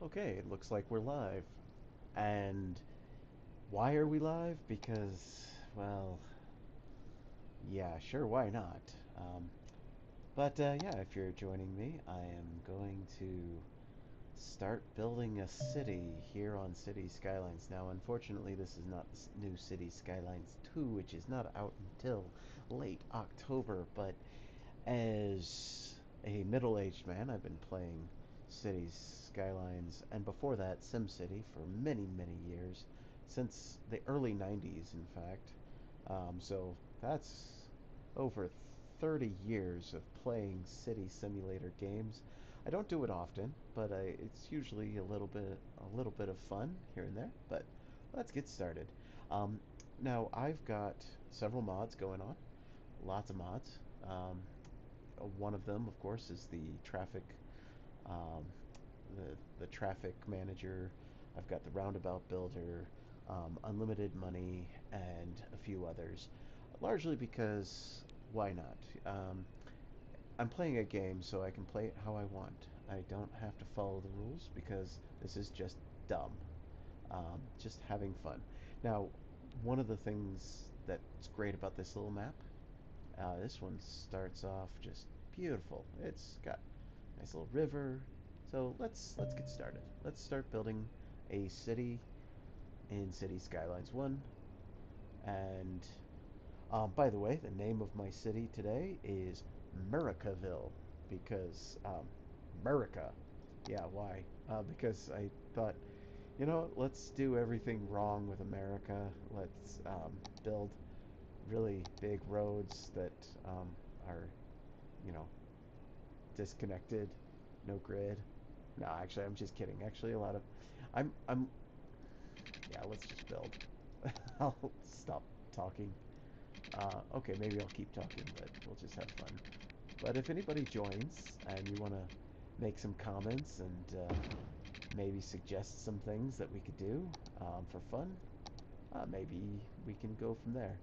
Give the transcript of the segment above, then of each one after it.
Okay, it looks like we're live. And why are we live? Because, well, yeah, sure, why not? Yeah, if you're joining me, I am going to start building a city here on Cities Skylines. Now, unfortunately, this is not the new Cities Skylines 2, which is not out until late October, but as a middle-aged man, I've been playing Cities Skylines, and before that, SimCity for many, many years, since the early 90s, in fact. So that's over 30 years of playing city simulator games. I don't do it often, but it's usually a little bit of fun here and there. But let's get started. Um, Now I've got several mods going on, lots of mods. One of them, of course, is um, the traffic manager. I've got the roundabout builder, unlimited money, and a few others. Largely because why not? I'm playing a game, so I can play it how I want. I don't have to follow the rules because this is just dumb. Just having fun. Now, one of the things that's great about this little map, this one starts off just beautiful. It's got a nice little river. So let's get started. Let's start building a city in City Skylines 1. And by the way, the name of my city today is Americaville because America. Yeah, why? Because I thought, let's do everything wrong with America. Let's build really big roads that are, you know, disconnected, no grid. No, actually, I'm just kidding. Actually, a lot of, I'm, yeah. Let's just build. I'll stop talking. Okay, maybe I'll keep talking, but we'll just have fun. But if anybody joins and you want to make some comments and maybe suggest some things that we could do for fun, maybe we can go from there.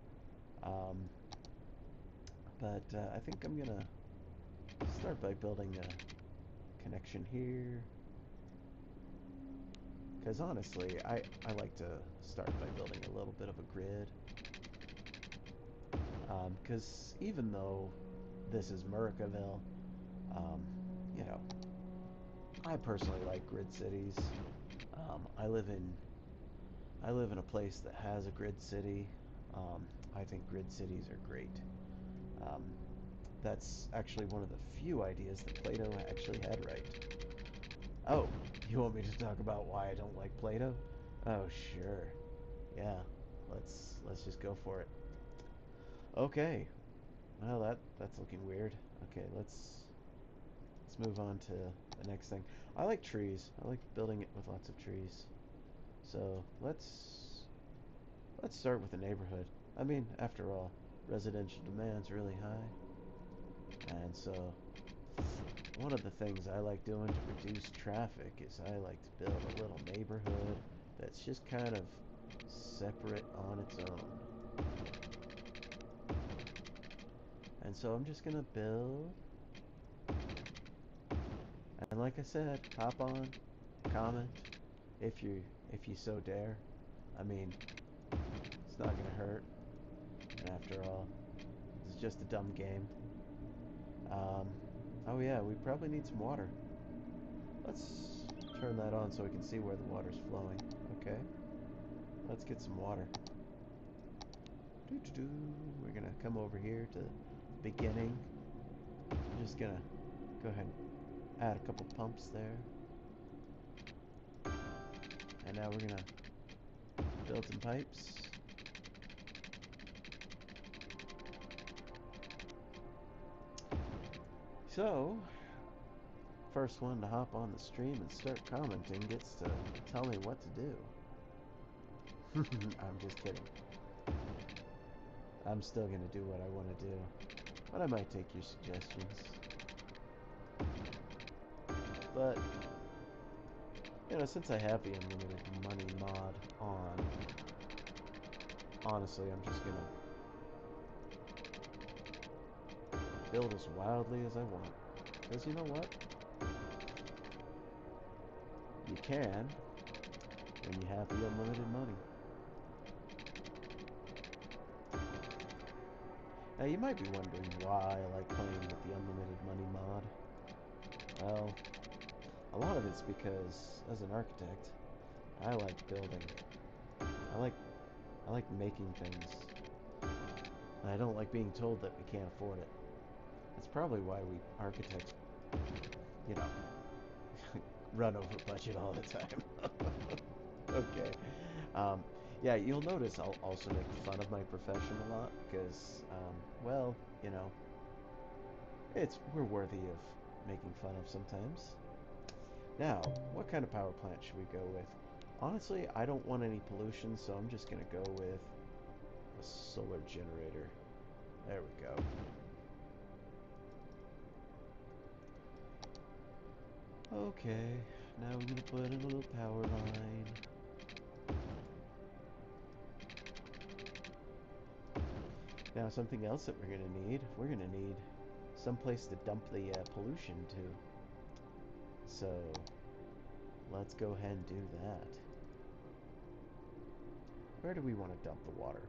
Um, I think I'm gonna start by building a connection here. Because honestly, I like to start by building a little bit of a grid. Because even though this is Merricaville, um, you know, I personally like grid cities. Um, I live in I live in a place that has a grid city. I think grid cities are great. Um, that's actually one of the few ideas that Plato actually had right. Oh, you want me to talk about why I don't like Plato? Oh, sure. Yeah. Let's just go for it. Okay. Well, that's looking weird. Okay, let's move on to the next thing. I like trees. I like building it with lots of trees. So let's start with the neighborhood. I mean, after all, residential demand's really high, and so one of the things I like doing to reduce traffic is I like to build a little neighborhood that's just kind of separate on its own. And so I'm just gonna build, and like I said, hop on, comment if you so dare. I mean, it's not gonna hurt. And after all, it's just a dumb game. Um, oh yeah, we probably need some water. Let's turn that on so we can see where the water's flowing. Okay, let's get some water. Doo -doo -doo. We're gonna come over here to the beginning. I'm just gonna go ahead and add a couple pumps there. And now we're gonna build some pipes. So, first one to hop on the stream and start commenting gets to tell me what to do. I'm just kidding. I'm still gonna do what I want to do, but I might take your suggestions. But, since I have the unlimited money mod on, honestly, I'm just gonna build as wildly as I want. Because you know what? You can when you have the unlimited money. Now you might be wondering why I like playing with the unlimited money mod. Well, a lot of it's because as an architect, I like building. I like making things. And I don't like being told that we can't afford it. That's probably why we architects, you know, run over budget all the time. Okay. Yeah, you'll notice I'll also make fun of my profession a lot because, well, you know, we're worthy of making fun of sometimes. Now, what kind of power plant should we go with? Honestly, I don't want any pollution, so I'm just going to go with a solar generator. There we go. Okay, now we're going to put in a little power line. Now, something else that we're going to need some place to dump the pollution to. So, let's go ahead and do that. Where do we want to dump the water?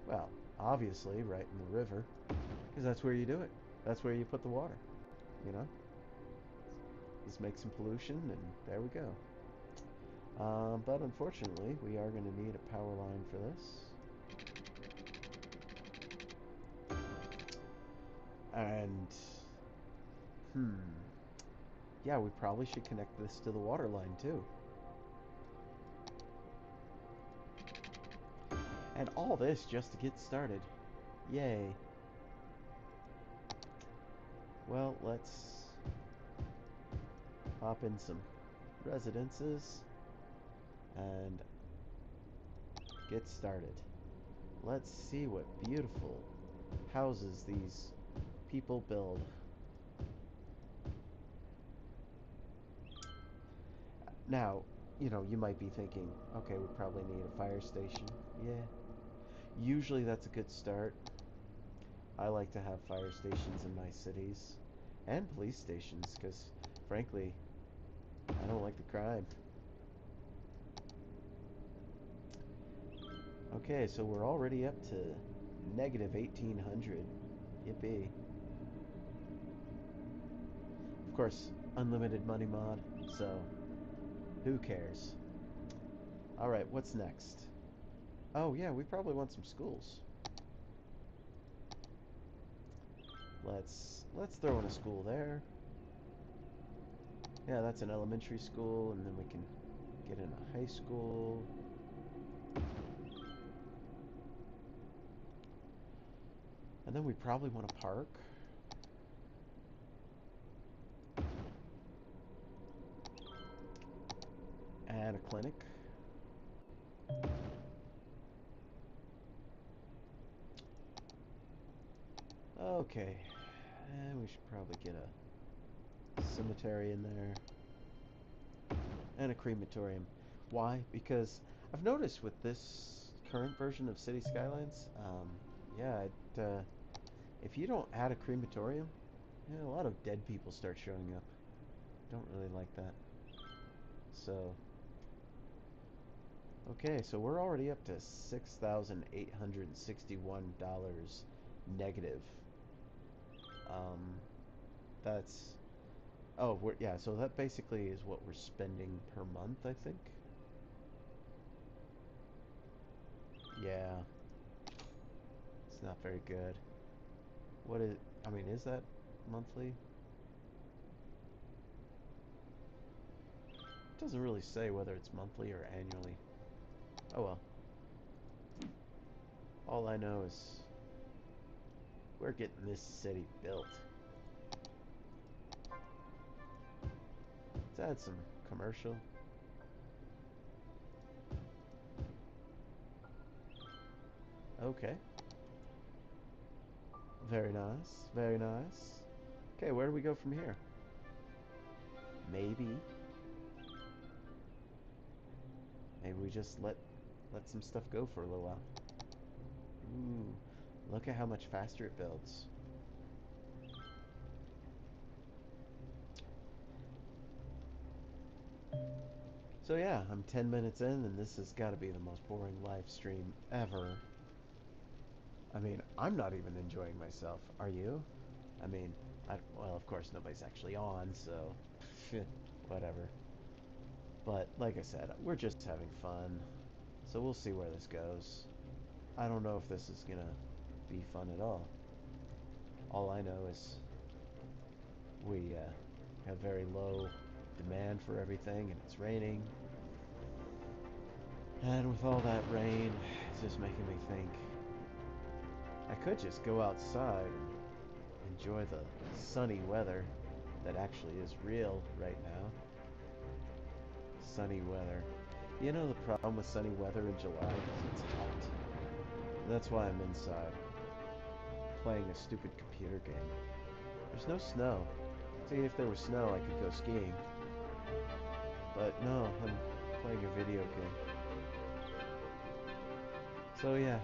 Well, obviously, right in the river, because that's where you do it. That's where you put the water, you know? Just make some pollution, and there we go. But unfortunately, we are going to need a power line for this. And, yeah, we probably should connect this to the water line, too. And all this just to get started. Yay. Well, let's pop in some residences and get started. Let's see what beautiful houses these people build. Now, you know, you might be thinking, okay, we probably need a fire station. Yeah. Usually that's a good start. I like to have fire stations in my cities and police stations because, frankly, I don't like the crime. Okay, so we're already up to negative 1,800. Yippee. Of course, unlimited money mod, so who cares? Alright, what's next? Oh yeah, we probably want some schools. Let's throw in a school there. Yeah, that's an elementary school, and then we can get in a high school. And then we probably want a park. And a clinic. Okay. And we should probably get a cemetery in there. And a crematorium. Why? Because I've noticed with this current version of City Skylines, yeah, if you don't add a crematorium, yeah, a lot of dead people start showing up. Don't really like that. So, okay, so we're already up to $6,861 negative. That's, oh, yeah, so that basically is what we're spending per month, I think. Yeah, it's not very good. What is, I mean, is that monthly? It doesn't really say whether it's monthly or annually. Oh well. All I know is we're getting this city built. Let's add some commercial. Okay. Very nice. Very nice. Okay, where do we go from here? Maybe we just let some stuff go for a little while. Ooh, look at how much faster it builds. So yeah, I'm 10 minutes in, and this has got to be the most boring live stream ever. I mean, I'm not even enjoying myself. Are you? I mean, well, of course nobody's actually on, so whatever. But like I said, we're just having fun, so we'll see where this goes. I don't know if this is gonna be fun at all. All I know is we have very low demand for everything, and it's raining. And with all that rain, it's just making me think I could just go outside and enjoy the sunny weather that actually is real right now. Sunny weather. You know the problem with sunny weather in July is it's hot. That's why I'm inside, playing a stupid computer game. There's no snow. See, if there was snow, I could go skiing. But no, I'm playing a video game. So yeah,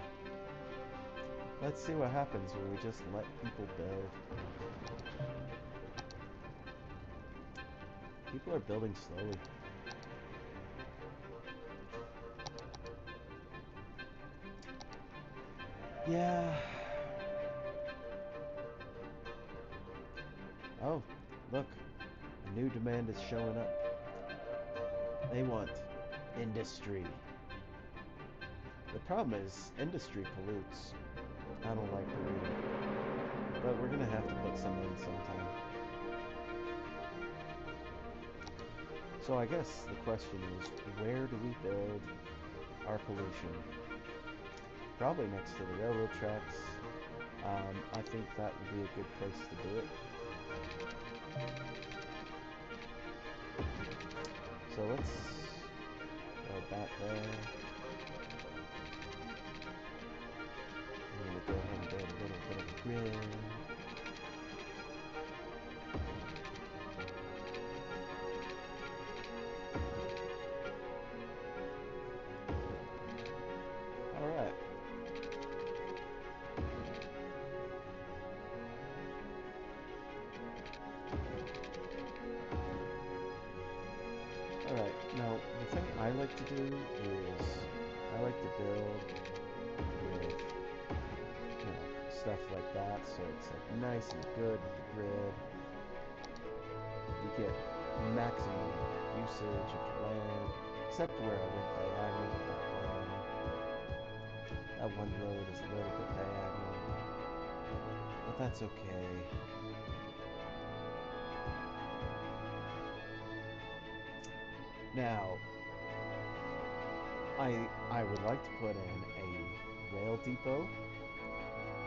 let's see what happens when we just let people build. People are building slowly. Yeah. Oh, look. A new demand is showing up. They want industry. The problem is, industry pollutes. I don't like polluting. But we're gonna have to put some in sometime. So I guess the question is, where do we build our pollution? Probably next to the railroad tracks. I think that would be a good place to do it. So let's go back there. I'm going to go ahead and build a little bit of a grid. Alright. Alright, now the thing I like to do is I like to build with, stuff like that, so it's like nice and good with the grid. You get maximum usage of the land, except where I went diagonal with that one. That one road is a little bit diagonal, but that's okay. Now, I would like to put in a rail depot.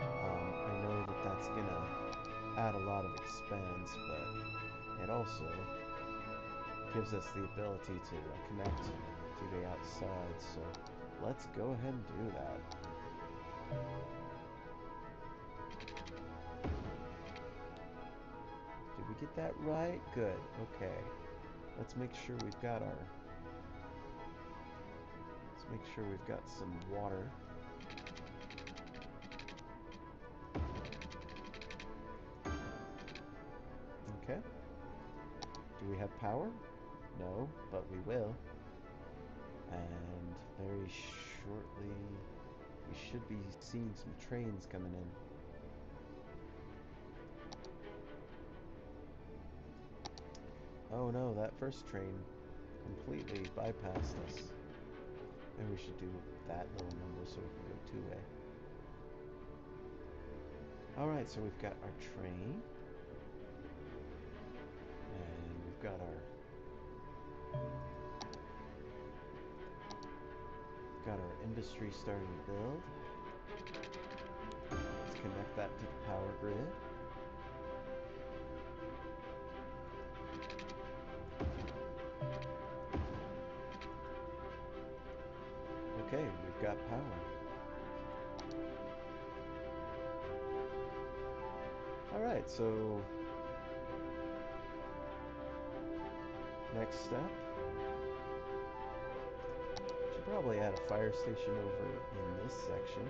I know that that's gonna add a lot of expense, but it also gives us the ability to connect to the outside, so let's go ahead and do that. Did we get that right? Good. Okay. Let's make sure we've got some water. Okay. Do we have power? No, but we will. And very shortly, we should be seeing some trains coming in. Oh no, that first train completely bypassed us. Maybe we should do that little number so we can go two-way. Alright, so we've got our train. And we've got our industry starting to build. Let's connect that to the power grid. Okay, we've got power. Alright, so next step. Should probably add a fire station over in this section.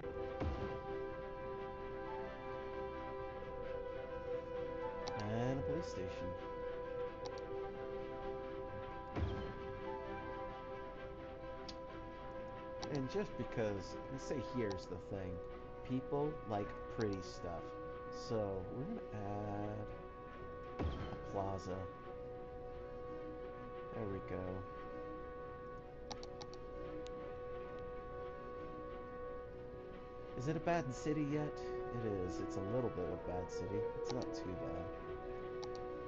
And a police station. And just because, let's say here's the thing. People like pretty stuff. So we're going to add a plaza. There we go. Is it a bad city yet? It is. It's a little bit of a bad city. It's not too bad.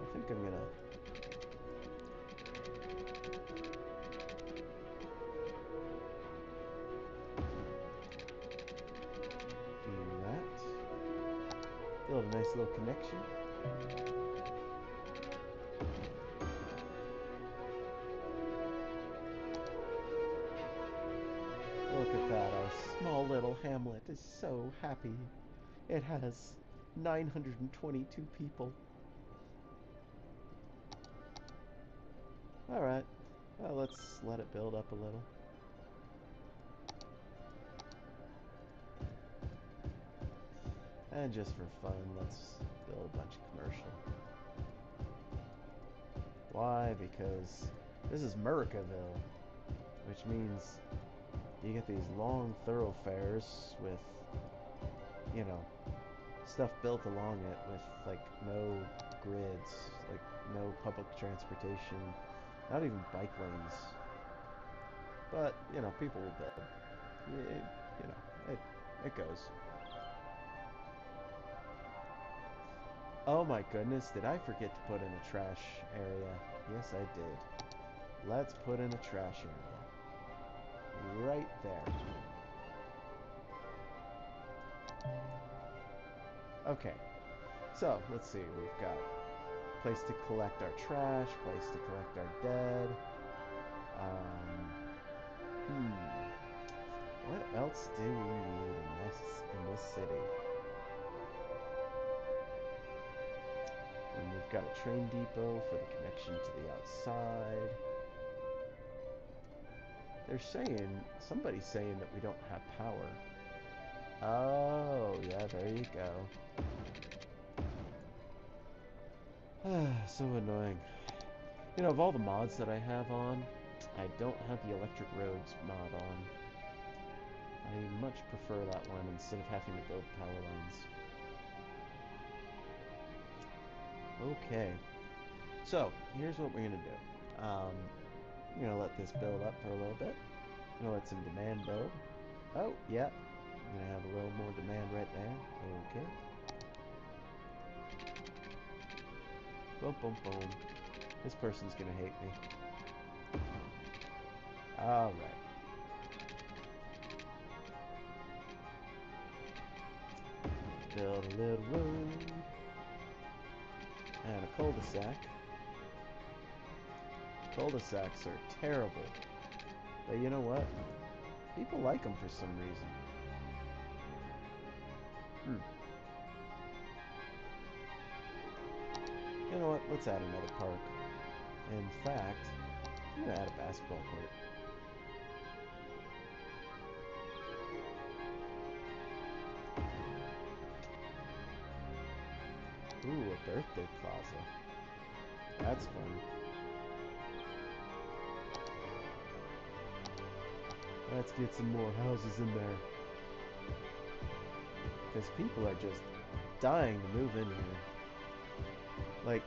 I think I'm gonna... do that. Build a nice little connection. Look at that. Our small little hamlet is so happy. It has 922 people. Alright. Well, let's let it build up a little. And just for fun, let's build a bunch of commercial. Why? Because this is Merricaville, which means you get these long thoroughfares with, you know, stuff built along it with, like, no grids, like, no public transportation, not even bike lanes. But, you know, people will build. You know, it goes. Oh my goodness, did I forget to put in a trash area? Yes, I did. Let's put in a trash area. Right there. Okay, so let's see, we've got place to collect our trash, place to collect our dead. What else do we need in this city? And we've got a train depot for the connection to the outside. They're saying, somebody's saying that we don't have power. Oh, yeah, there you go. So annoying. You know, of all the mods that I have on, I don't have the electric roads mod on. I much prefer that one instead of having to build power lines. Okay. So, here's what we're going to do. I'm going to let this build up for a little bit. I'm going to let some demand build. Oh, yeah. I'm going to have a little more demand right there. Okay. Boom, boom, boom. This person's going to hate me. Alright. Build a little road. And a cul-de-sac. Cul-de-sacs are terrible. But you know what? People like them for some reason. You know what? Let's add another park. In fact, I'm going to add a basketball court. Ooh, a birthday plaza. That's fun. Let's get some more houses in there. Because people are just dying to move in here. Like,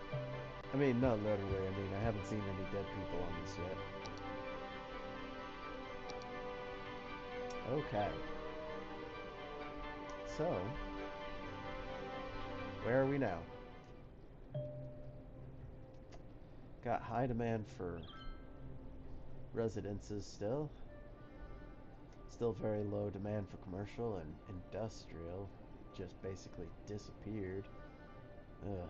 I mean, not literally. I mean, I haven't seen any dead people on this yet. Okay. So, where are we now? Got high demand for residences still. Still very low demand for commercial, and industrial just basically disappeared. Ugh.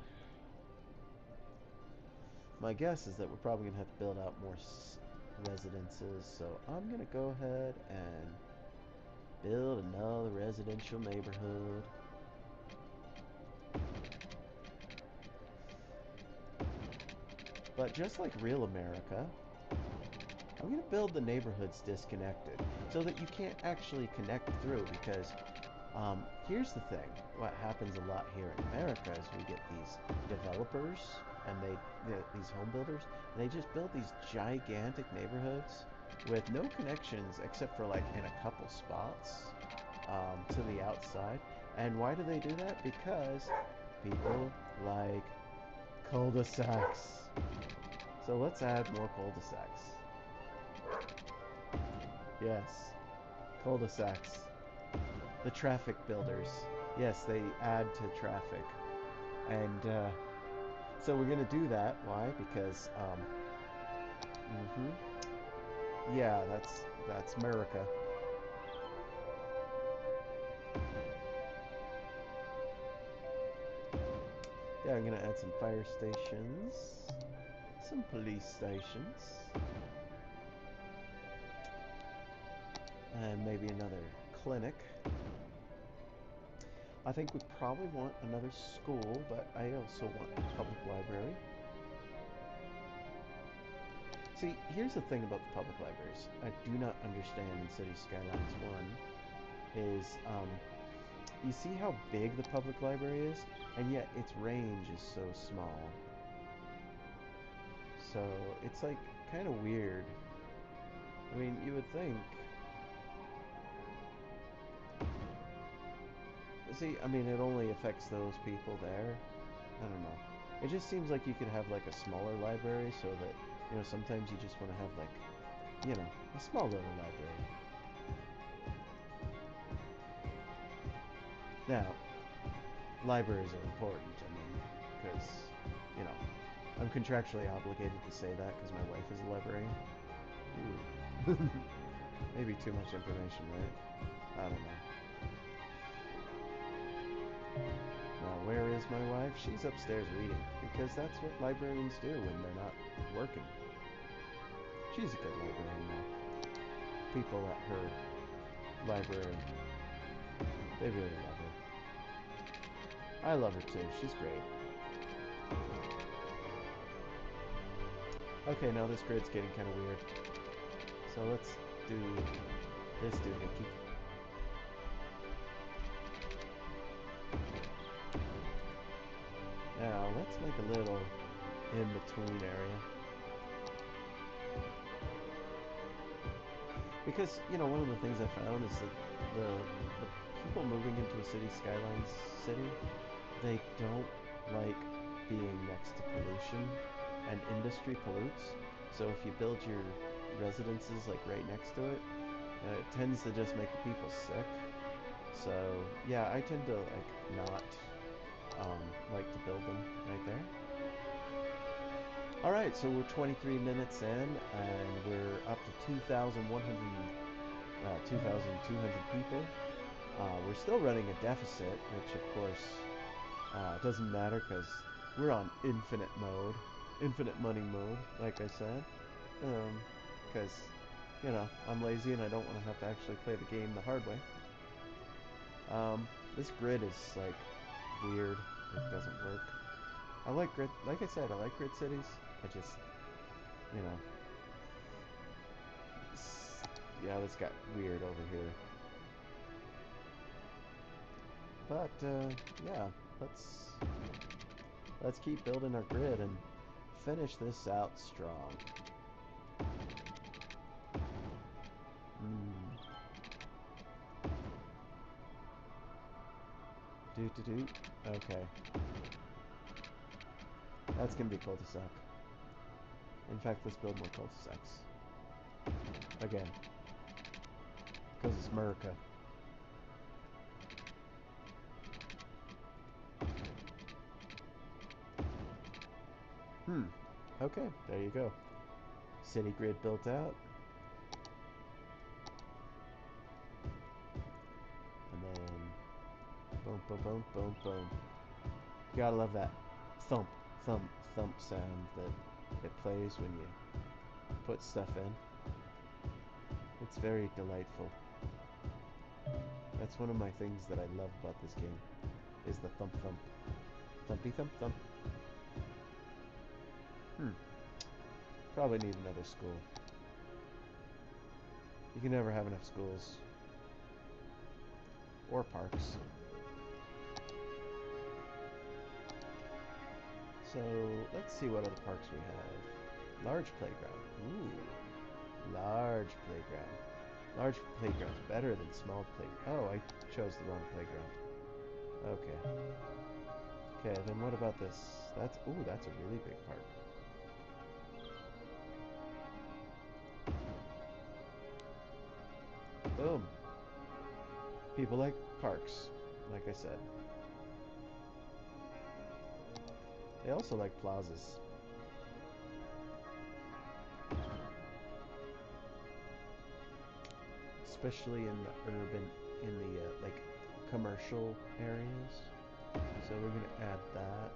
My guess is that we're probably going to have to build out more residences, so I'm going to go ahead and build another residential neighborhood. But just like real America, I'm going to build the neighborhoods disconnected so that you can't actually connect through, because here's the thing. What happens a lot here in America is we get these developers and these home builders, and they just build these gigantic neighborhoods with no connections except for like in a couple spots to the outside. And why do they do that? Because people like cul-de-sacs. So let's add more cul-de-sacs. Yes, cul-de-sacs. The traffic builders. Yes, they add to traffic. And so we're going to do that. Why? Because, yeah, that's America. Yeah, I'm going to add some fire stations, some police stations, and maybe another clinic. I think we probably want another school, but I also want a public library. See, here's the thing about the public libraries I do not understand in Cities Skylines 1 is, you see how big the public library is, and yet its range is so small. So it's like kind of weird. I mean, you would think. See, I mean, it only affects those people there. I don't know. It just seems like you could have like a smaller library so that, you know, sometimes you just want to have like, you know, a small little library. Now, libraries are important, I mean, because, you know, I'm contractually obligated to say that because my wife is a librarian. Ooh. Maybe too much information, right? I don't know. Now, where is my wife? She's upstairs reading, because that's what librarians do when they're not working. She's a good librarian, though. People at her library, they really love her. I love her too. She's great. Okay, now this grid's getting kind of weird. So let's do this doohickey. Now, let's make a little in-between area. Because, you know, one of the things I found is that the people moving into a Cities Skylines city, they don't like being next to pollution, and industry pollutes. So if you build your residences like right next to it, it tends to just make the people sick. So yeah, I tend to like not like to build them right there. Alright, so we're 23 minutes in, and we're up to 2,200 people. We're still running a deficit, which of course doesn't matter because we're on infinite mode, infinite money mode, like I said. Because, you know, I'm lazy and I don't want to have to actually play the game the hard way. This grid is, like, weird. It doesn't work. I like grid, like I said, I like grid cities. I just, you know, yeah, this got weird over here. But, yeah, let's keep building our grid and finish this out strong. Okay. That's gonna be cul-de-sac. In fact, let's build more cul-de-sacs. Again. Because it's America. Okay, there you go. City grid built out. And then boom, boom, boom, boom, boom. You gotta love that thump, thump, thump sound that it plays when you put stuff in. It's very delightful. That's one of my things that I love about this game, is the thump thump. Thumpy thump thump. Probably need another school. You can never have enough schools. Or parks. So, let's see what other parks we have. Large playground. Ooh. Large playground. Large playground's better than small playground. Oh, I chose the wrong playground. Okay. Okay, then what about this? That's a really big park. Boom. People like parks, like I said. They also like plazas. Especially in the urban, in the like commercial areas. So we're gonna add that.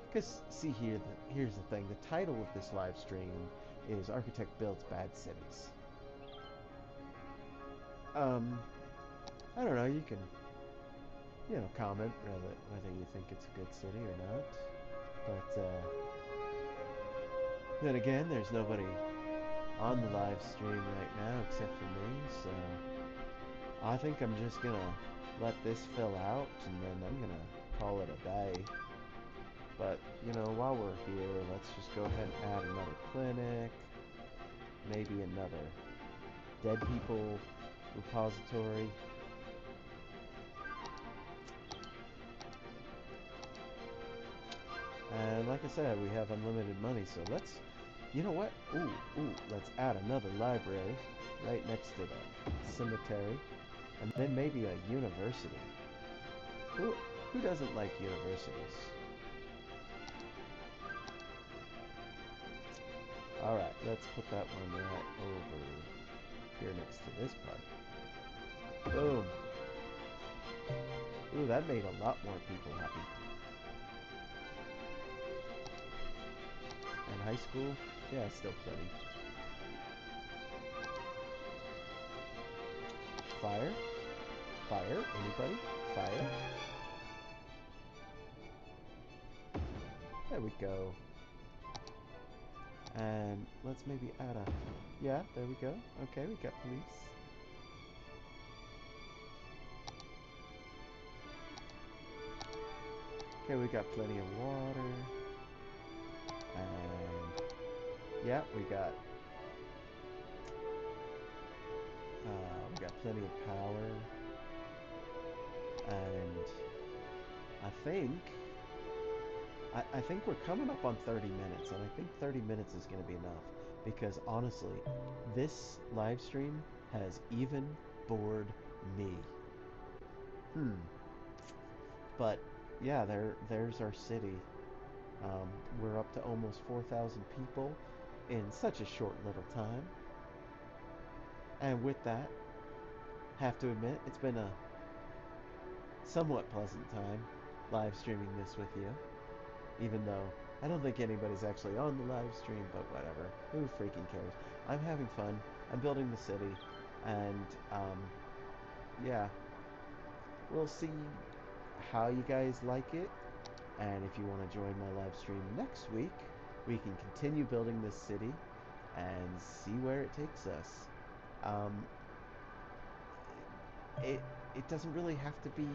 Because see here, here's the thing. The title of this live stream is "Architect Builds Bad Cities." I don't know. You can, comment whether you think it's a good city or not. But then again, there's nobody on the live stream right now except for me, so I think I'm just gonna let this fill out and then I'm gonna call it a day. But, while we're here, let's just go ahead and add another clinic, maybe another dead people repository. And like I said, we have unlimited money, so let's, you know what? Let's add another library right next to the cemetery, and then maybe a university. Who doesn't like universities? Alright, let's put that one right over here next to this part. Boom. Ooh, that made a lot more people happy. And high school? Yeah, still plenty. Fire? Fire? Anybody? Fire? There we go. And let's maybe add a... Yeah, there we go. Okay, we got police. Okay, we got plenty of water. And... yeah, we got plenty of power. And... I think we're coming up on 30 minutes, and I think 30 minutes is going to be enough. Because honestly, this live stream has even bored me. But yeah, there's our city. We're up to almost 4,000 people in such a short little time. And with that, have to admit, it's been a somewhat pleasant time live streaming this with you. Even though I don't think anybody's actually on the live stream, but whatever. Who freaking cares? I'm having fun. I'm building the city. And, yeah. We'll see how you guys like it. And if you want to join my live stream next week, we can continue building this city and see where it takes us. It doesn't really have to be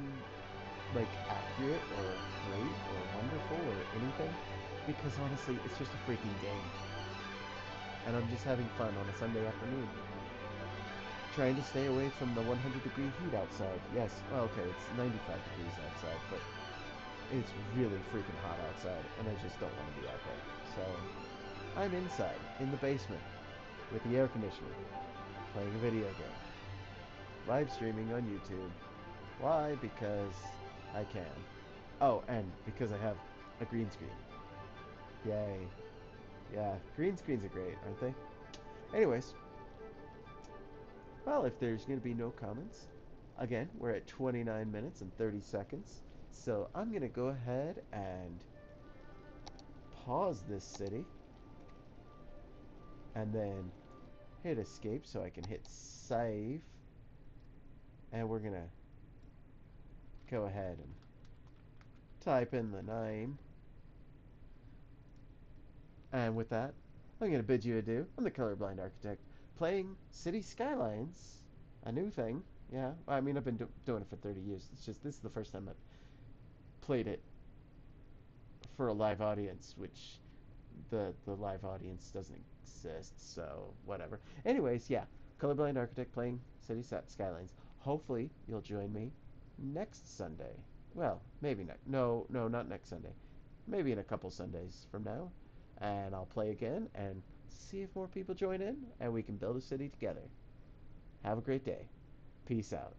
like accurate or great or wonderful or anything, because honestly, it's just a freaking game. And I'm just having fun on a Sunday afternoon. Trying to stay away from the 100-degree heat outside. Yes, well, okay, it's 95 degrees outside, but it's really freaking hot outside, and I just don't want to be out there. So, I'm inside, in the basement, with the air conditioning, playing a video game. Live streaming on YouTube. Why? Because I can. Oh, and because I have a green screen. Yay. Yeah, green screens are great, aren't they? Anyways, well, if there's going to be no comments, again, we're at 29 minutes and 30 seconds. So I'm going to go ahead and pause this city. And then hit escape so I can hit save. And we're going to go ahead and type in the name. And with that, I'm going to bid you adieu. I'm the Colorblind Architect, playing Cities Skylines, a new thing. Yeah, I mean, I've been doing it for 30 years. It's just, this is the first time I've played it for a live audience, which the live audience doesn't exist, so whatever. Anyways, yeah, Colorblind Architect playing City Skylines. Hopefully, you'll join me next Sunday. Well, maybe next. No, no, not next Sunday. Maybe in a couple Sundays from now, and I'll play again and see if more people join in, and we can build a city together. Have a great day. Peace out.